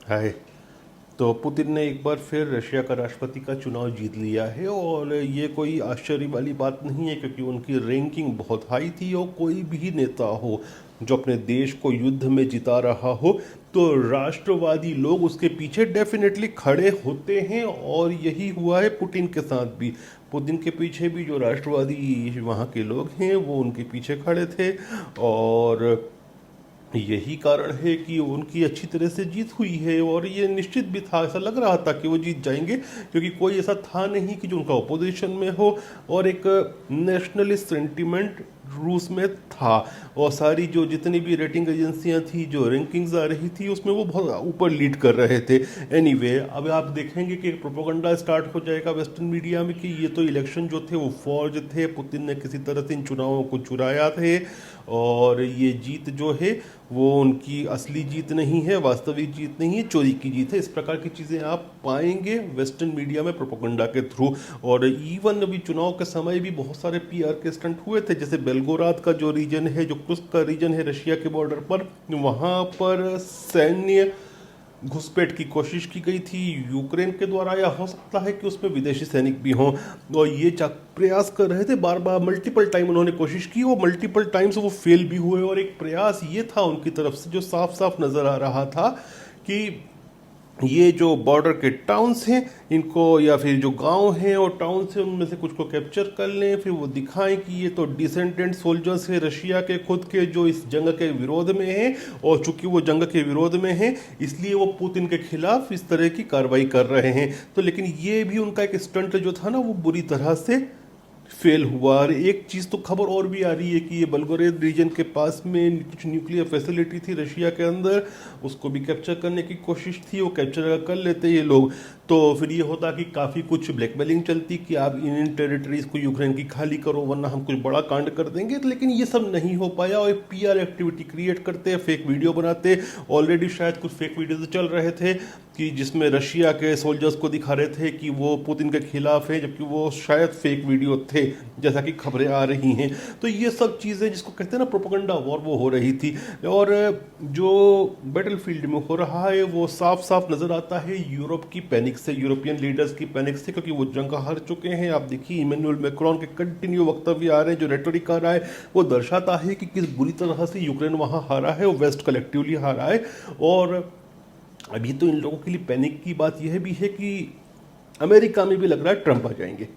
हाय। तो पुतिन ने एक बार फिर रशिया का राष्ट्रपति का चुनाव जीत लिया है और ये कोई आश्चर्य वाली बात नहीं है, क्योंकि उनकी रैंकिंग बहुत हाई थी और कोई भी नेता हो जो अपने देश को युद्ध में जिता रहा हो तो राष्ट्रवादी लोग उसके पीछे डेफिनेटली खड़े होते हैं। और यही हुआ है पुतिन के साथ भी। पुतिन के पीछे भी जो राष्ट्रवादी वहाँ के लोग हैं वो उनके पीछे खड़े थे। और यही कारण है कि उनकी अच्छी तरह से जीत हुई है और ये निश्चित भी था, ऐसा लग रहा था कि वो जीत जाएंगे, क्योंकि कोई ऐसा था नहीं कि जो उनका अपोजिशन में हो। और एक नेशनलिस्ट सेंटिमेंट रूस में था और सारी जो जितनी भी रेटिंग एजेंसियां थी, जो रैंकिंग्स आ रही थी, उसमें वो बहुत ऊपर लीड कर रहे थे। एनीवे अब आप देखेंगे कि प्रोपेगेंडा स्टार्ट हो जाएगा वेस्टर्न मीडिया में कि ये तो इलेक्शन जो थे वो फॉर्ज थे, पुतिन ने किसी तरह से इन चुनावों को चुराया थे और ये जीत जो है वो उनकी असली जीत नहीं है, वास्तविक जीत नहीं है, चोरी की जीत है। इस प्रकार की चीज़ें आप पाएंगे वेस्टर्न मीडिया में प्रोपेगेंडा के थ्रू। और इवन अभी चुनाव के समय भी बहुत सारे पीआर के स्टंट हुए थे, जैसे बेलगोराद का जो रीजन है, जो कुर्स्क का रीजन है रशिया के बॉर्डर पर, वहाँ पर सैन्य घुसपैठ की कोशिश की गई थी यूक्रेन के द्वारा, या हो सकता है कि उसमें विदेशी सैनिक भी हों। और ये प्रयास कर रहे थे, बार बार मल्टीपल टाइम उन्होंने कोशिश की और मल्टीपल टाइम्स वो फेल भी हुए। और एक प्रयास ये था उनकी तरफ से जो साफ साफ नज़र आ रहा था कि ये जो बॉर्डर के टाउन्स हैं इनको, या फिर जो गांव हैं और टाउन्स हैं, उनमें से कुछ को कैप्चर कर लें, फिर वो दिखाएं कि ये तो डिसेंडेंट सोल्जर्स हैं रशिया के खुद के, जो इस जंग के विरोध में हैं। और चूंकि वो जंग के विरोध में हैं इसलिए वो पुतिन के खिलाफ इस तरह की कार्रवाई कर रहे हैं। तो लेकिन ये भी उनका एक स्टंट जो था ना, वो बुरी तरह से फेल हुआ। और एक चीज़ तो खबर और भी आ रही है कि ये बल्गोरेद रीजन के पास में कुछ न्यूक्लियर फैसिलिटी थी रशिया के अंदर, उसको भी कैप्चर करने की कोशिश थी। वो कैप्चर अगर कर लेते ये लोग तो फिर ये होता कि काफ़ी कुछ ब्लैकमेलिंग चलती कि आप इन टेरिटरीज को यूक्रेन की खाली करो वरना हम कुछ बड़ा कांड कर देंगे। लेकिन ये सब नहीं हो पाया और एक पीआर एक्टिविटी क्रिएट करते, फेक वीडियो बनाते। ऑलरेडी शायद कुछ फेक वीडियोज चल रहे थे कि जिसमें रशिया के सोल्जर्स को दिखा रहे थे कि वो पुतिन के खिलाफ है, जबकि वो शायद फेक वीडियो थे, जैसा कि खबरें आ रही हैं। तो ये सब चीज़ें जिसको कहते हैं ना प्रोपेगेंडा वॉर, वो हो रही थी। और जो बैटलफील्ड में हो रहा है वो साफ साफ नज़र आता है यूरोप की पैनिक से, यूरोपियन लीडर्स की पैनिक से, क्योंकि वो जंग हार चुके हैं। आप देखिए इमैनुअल मैक्रोन के कंटिन्यू वक्तव्य आ रहे हैं, जो रेटोरिक आ रहा है वो दर्शाता है कि किस बुरी तरह से यूक्रेन वहाँ हारा है और वेस्ट कलेक्टिवली हारा है। और अभी तो इन लोगों के लिए पैनिक की बात यह भी है कि अमेरिका में भी लग रहा है ट्रंप आ जाएंगे।